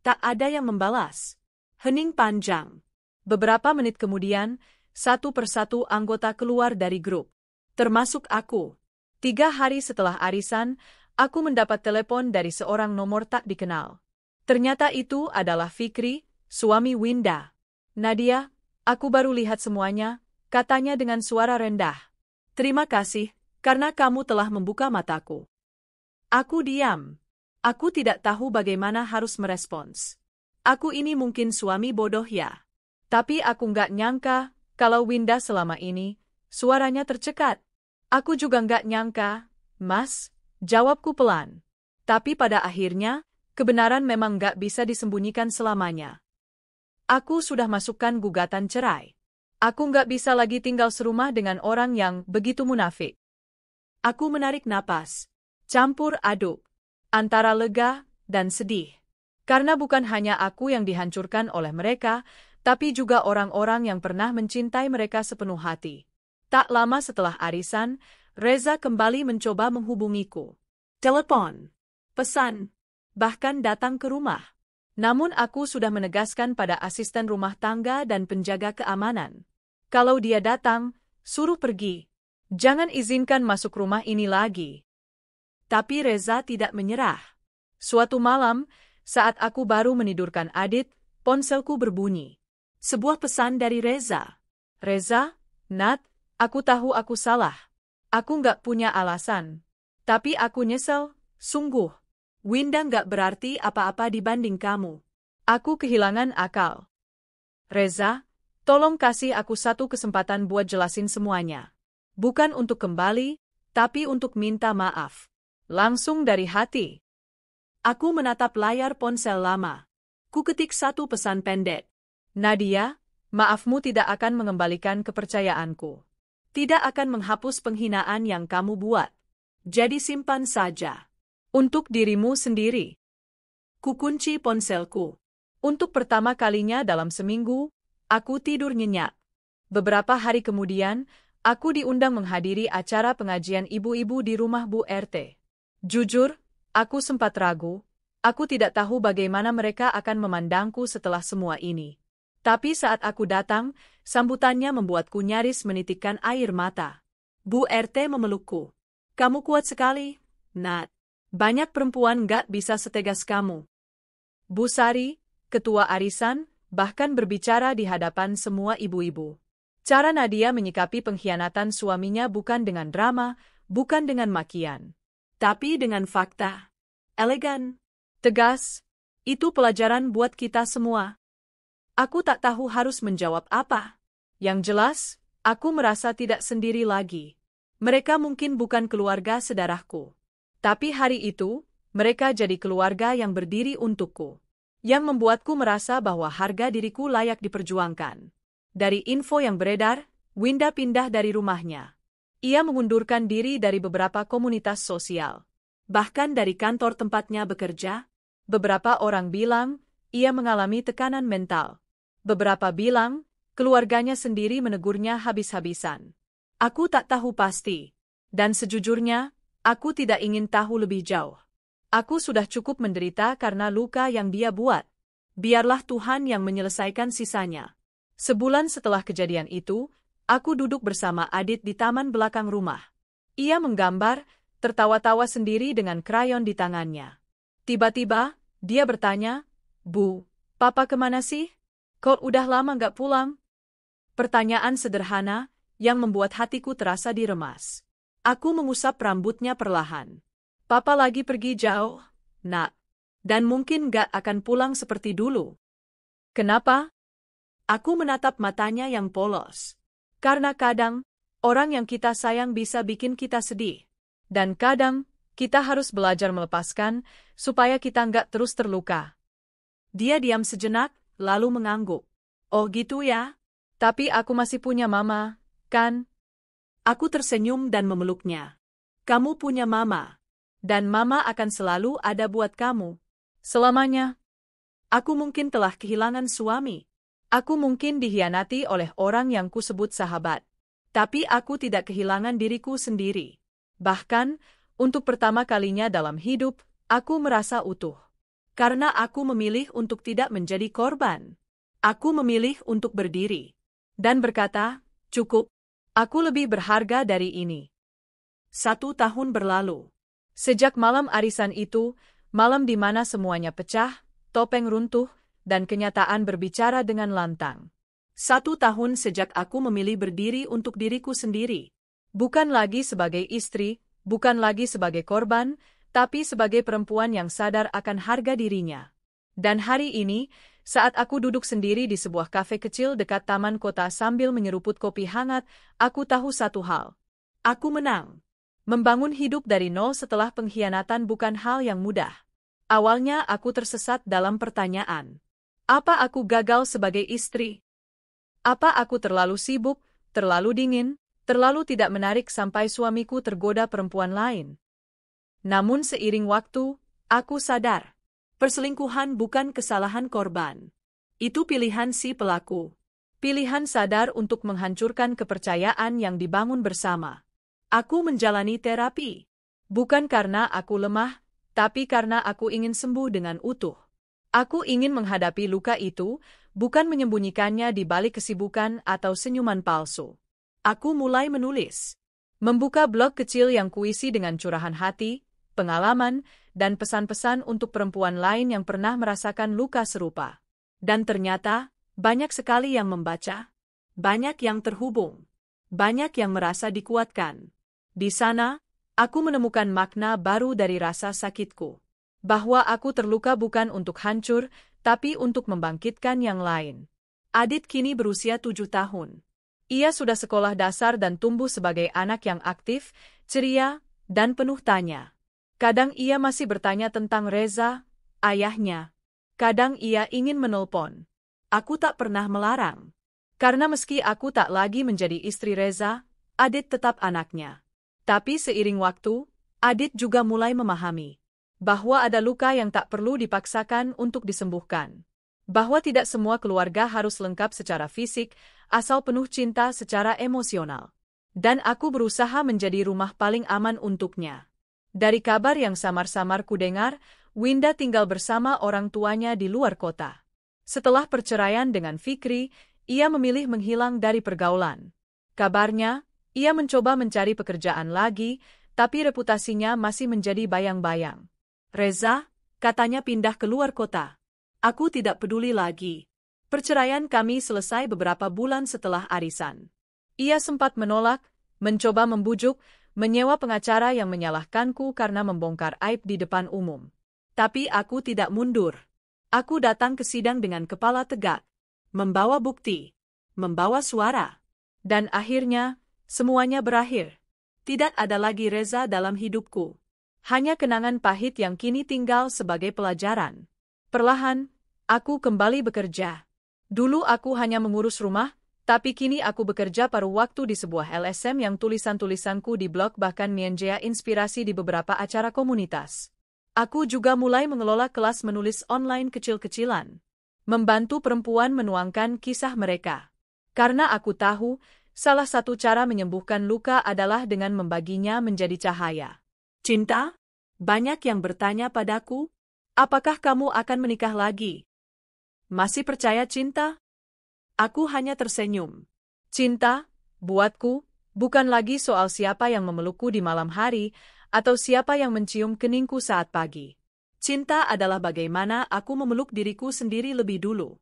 Tak ada yang membalas. Hening panjang. Beberapa menit kemudian, satu persatu anggota keluar dari grup. Termasuk aku. 3 hari setelah arisan, aku mendapat telepon dari seorang nomor tak dikenal. Ternyata itu adalah Fikri, suami Winda. Nadia, aku baru lihat semuanya, katanya dengan suara rendah. Terima kasih, karena kamu telah membuka mataku. Aku diam. Aku tidak tahu bagaimana harus merespons. Aku ini mungkin suami bodoh ya. Tapi aku nggak nyangka, kalau Winda selama ini, suaranya tercekat. Aku juga nggak nyangka, Mas, jawabku pelan. Tapi pada akhirnya, kebenaran memang nggak bisa disembunyikan selamanya. Aku sudah masukkan gugatan cerai. Aku nggak bisa lagi tinggal serumah dengan orang yang begitu munafik. Aku menarik napas, campur aduk, antara lega dan sedih. Karena bukan hanya aku yang dihancurkan oleh mereka, tapi juga orang-orang yang pernah mencintai mereka sepenuh hati. Tak lama setelah arisan, Reza kembali mencoba menghubungiku. Telepon, pesan, bahkan datang ke rumah. Namun aku sudah menegaskan pada asisten rumah tangga dan penjaga keamanan. Kalau dia datang, suruh pergi. Jangan izinkan masuk rumah ini lagi. Tapi Reza tidak menyerah. Suatu malam, saat aku baru menidurkan Adit, ponselku berbunyi. Sebuah pesan dari Reza. Reza, Nat, aku tahu aku salah. Aku nggak punya alasan. Tapi aku nyesel, sungguh. Winda nggak berarti apa-apa dibanding kamu. Aku kehilangan akal. Reza, tolong kasih aku satu kesempatan buat jelasin semuanya. Bukan untuk kembali, tapi untuk minta maaf. Langsung dari hati. Aku menatap layar ponsel lama. Ku ketik satu pesan pendek. Nadia, maafmu tidak akan mengembalikan kepercayaanku. Tidak akan menghapus penghinaan yang kamu buat. Jadi simpan saja. Untuk dirimu sendiri. Ku kunci ponselku. Untuk pertama kalinya dalam seminggu, aku tidur nyenyak. Beberapa hari kemudian, aku diundang menghadiri acara pengajian ibu-ibu di rumah Bu RT. Jujur, aku sempat ragu. Aku tidak tahu bagaimana mereka akan memandangku setelah semua ini. Tapi saat aku datang, sambutannya membuatku nyaris menitikkan air mata. Bu RT memelukku. Kamu kuat sekali, Nat. Banyak perempuan nggak bisa setegas kamu. Bu Sari, ketua arisan, bahkan berbicara di hadapan semua ibu-ibu. Cara Nadia menyikapi pengkhianatan suaminya bukan dengan drama, bukan dengan makian. Tapi dengan fakta. Elegan. Tegas. Itu pelajaran buat kita semua. Aku tak tahu harus menjawab apa. Yang jelas, aku merasa tidak sendiri lagi. Mereka mungkin bukan keluarga sedarahku. Tapi hari itu, mereka jadi keluarga yang berdiri untukku. Yang membuatku merasa bahwa harga diriku layak diperjuangkan. Dari info yang beredar, Winda pindah dari rumahnya. Ia mengundurkan diri dari beberapa komunitas sosial. Bahkan dari kantor tempatnya bekerja. Beberapa orang bilang, ia mengalami tekanan mental. Beberapa bilang, keluarganya sendiri menegurnya habis-habisan. Aku tak tahu pasti. Dan sejujurnya, aku tidak ingin tahu lebih jauh. Aku sudah cukup menderita karena luka yang dia buat. Biarlah Tuhan yang menyelesaikan sisanya. Sebulan setelah kejadian itu, aku duduk bersama Adit di taman belakang rumah. Ia menggambar, tertawa-tawa sendiri dengan krayon di tangannya. Tiba-tiba, dia bertanya, "Bu, Papa kemana sih? Kok udah lama gak pulang?" Pertanyaan sederhana, yang membuat hatiku terasa diremas. Aku mengusap rambutnya perlahan. "Papa lagi pergi jauh, Nak. Dan mungkin gak akan pulang seperti dulu." "Kenapa?" Aku menatap matanya yang polos. "Karena kadang, orang yang kita sayang bisa bikin kita sedih. Dan kadang, kita harus belajar melepaskan, supaya kita nggak terus terluka." Dia diam sejenak, lalu mengangguk. "Oh gitu ya? Tapi aku masih punya mama, kan?" Aku tersenyum dan memeluknya. "Kamu punya mama. Dan mama akan selalu ada buat kamu. Selamanya." Aku mungkin telah kehilangan suami. Aku mungkin dikhianati oleh orang yang kusebut sahabat. Tapi aku tidak kehilangan diriku sendiri. Bahkan, untuk pertama kalinya dalam hidup, aku merasa utuh. Karena aku memilih untuk tidak menjadi korban. Aku memilih untuk berdiri. Dan berkata, "Cukup. Aku lebih berharga dari ini." 1 tahun berlalu. Sejak malam arisan itu, malam di mana semuanya pecah, topeng runtuh, dan kenyataan berbicara dengan lantang. 1 tahun sejak aku memilih berdiri untuk diriku sendiri. Bukan lagi sebagai istri, bukan lagi sebagai korban, tapi sebagai perempuan yang sadar akan harga dirinya. Dan hari ini, saat aku duduk sendiri di sebuah kafe kecil dekat taman kota sambil menyeruput kopi hangat, aku tahu satu hal. Aku menang. Membangun hidup dari nol setelah pengkhianatan bukan hal yang mudah. Awalnya aku tersesat dalam pertanyaan. Apa aku gagal sebagai istri? Apa aku terlalu sibuk, terlalu dingin, terlalu tidak menarik sampai suamiku tergoda perempuan lain? Namun seiring waktu, aku sadar. Perselingkuhan bukan kesalahan korban. Itu pilihan si pelaku. Pilihan sadar untuk menghancurkan kepercayaan yang dibangun bersama. Aku menjalani terapi. Bukan karena aku lemah, tapi karena aku ingin sembuh dengan utuh. Aku ingin menghadapi luka itu, bukan menyembunyikannya di balik kesibukan atau senyuman palsu. Aku mulai menulis. Membuka blog kecil yang kuisi dengan curahan hati, pengalaman, dan pesan-pesan untuk perempuan lain yang pernah merasakan luka serupa. Dan ternyata, banyak sekali yang membaca. Banyak yang terhubung. Banyak yang merasa dikuatkan. Di sana, aku menemukan makna baru dari rasa sakitku. Bahwa aku terluka bukan untuk hancur, tapi untuk membangkitkan yang lain. Adit kini berusia 7 tahun. Ia sudah sekolah dasar dan tumbuh sebagai anak yang aktif, ceria, dan penuh tanya. Kadang ia masih bertanya tentang Reza, ayahnya. Kadang ia ingin menelpon. Aku tak pernah melarang. Karena meski aku tak lagi menjadi istri Reza, Adit tetap anaknya. Tapi seiring waktu, Adit juga mulai memahami bahwa ada luka yang tak perlu dipaksakan untuk disembuhkan. Bahwa tidak semua keluarga harus lengkap secara fisik, asal penuh cinta secara emosional. Dan aku berusaha menjadi rumah paling aman untuknya. Dari kabar yang samar-samar kudengar, Winda tinggal bersama orang tuanya di luar kota. Setelah perceraian dengan Fikri, ia memilih menghilang dari pergaulan. Kabarnya, ia mencoba mencari pekerjaan lagi, tapi reputasinya masih menjadi bayang-bayang. Reza, katanya pindah ke luar kota. Aku tidak peduli lagi. Perceraian kami selesai beberapa bulan setelah arisan. Ia sempat menolak, mencoba membujuk, menyewa pengacara yang menyalahkanku karena membongkar aib di depan umum. Tapi aku tidak mundur. Aku datang ke sidang dengan kepala tegak, membawa bukti, membawa suara. Dan akhirnya, semuanya berakhir. Tidak ada lagi Reza dalam hidupku. Hanya kenangan pahit yang kini tinggal sebagai pelajaran. Perlahan, aku kembali bekerja. Dulu aku hanya mengurus rumah, tapi kini aku bekerja paruh waktu di sebuah LSM yang tulisan-tulisanku di blog bahkan menjadi inspirasi di beberapa acara komunitas. Aku juga mulai mengelola kelas menulis online kecil-kecilan. Membantu perempuan menuangkan kisah mereka. Karena aku tahu, salah satu cara menyembuhkan luka adalah dengan membaginya menjadi cahaya. Cinta? Banyak yang bertanya padaku, apakah kamu akan menikah lagi? Masih percaya cinta? Aku hanya tersenyum. Cinta, buatku, bukan lagi soal siapa yang memelukku di malam hari, atau siapa yang mencium keningku saat pagi. Cinta adalah bagaimana aku memeluk diriku sendiri lebih dulu.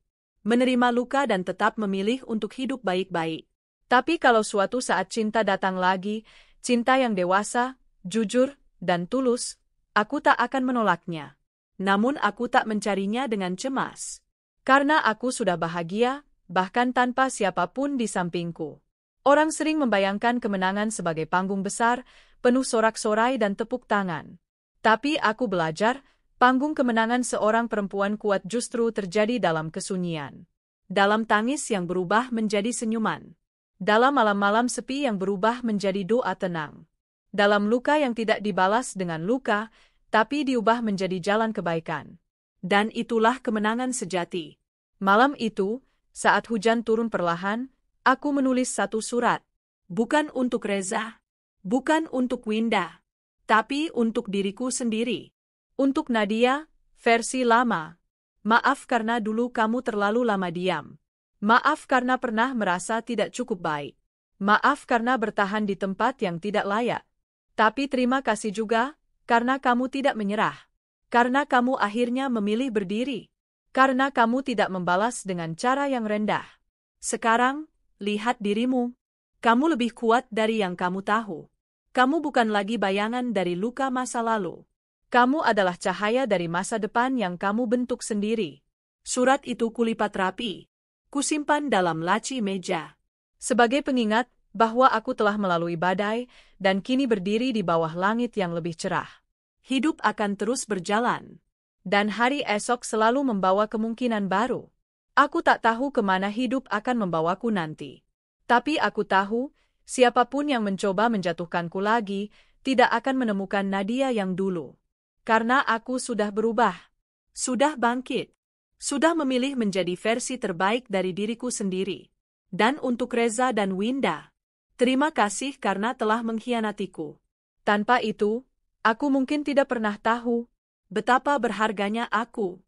Menerima luka dan tetap memilih untuk hidup baik-baik. Tapi kalau suatu saat cinta datang lagi, cinta yang dewasa, jujur, dan tulus, aku tak akan menolaknya. Namun aku tak mencarinya dengan cemas. Karena aku sudah bahagia, bahkan tanpa siapapun di sampingku. Orang sering membayangkan kemenangan sebagai panggung besar, penuh sorak-sorai dan tepuk tangan. Tapi aku belajar, panggung kemenangan seorang perempuan kuat justru terjadi dalam kesunyian. Dalam tangis yang berubah menjadi senyuman. Dalam malam-malam sepi yang berubah menjadi doa tenang. Dalam luka yang tidak dibalas dengan luka, tapi diubah menjadi jalan kebaikan. Dan itulah kemenangan sejati. Malam itu, saat hujan turun perlahan, aku menulis satu surat. Bukan untuk Reza, bukan untuk Winda, tapi untuk diriku sendiri. Untuk Nadia, versi lama. Maaf karena dulu kamu terlalu lama diam. Maaf karena pernah merasa tidak cukup baik. Maaf karena bertahan di tempat yang tidak layak. Tapi terima kasih juga, karena kamu tidak menyerah. Karena kamu akhirnya memilih berdiri. Karena kamu tidak membalas dengan cara yang rendah. Sekarang, lihat dirimu. Kamu lebih kuat dari yang kamu tahu. Kamu bukan lagi bayangan dari luka masa lalu. Kamu adalah cahaya dari masa depan yang kamu bentuk sendiri. Surat itu kulipat rapi. Kusimpan dalam laci meja. Sebagai pengingat bahwa aku telah melalui badai dan kini berdiri di bawah langit yang lebih cerah. Hidup akan terus berjalan. Dan hari esok selalu membawa kemungkinan baru. Aku tak tahu kemana hidup akan membawaku nanti. Tapi aku tahu, siapapun yang mencoba menjatuhkanku lagi, tidak akan menemukan Nadia yang dulu. Karena aku sudah berubah. Sudah bangkit. Sudah memilih menjadi versi terbaik dari diriku sendiri. Dan untuk Reza dan Winda, terima kasih karena telah mengkhianatiku. Tanpa itu, aku mungkin tidak pernah tahu betapa berharganya aku.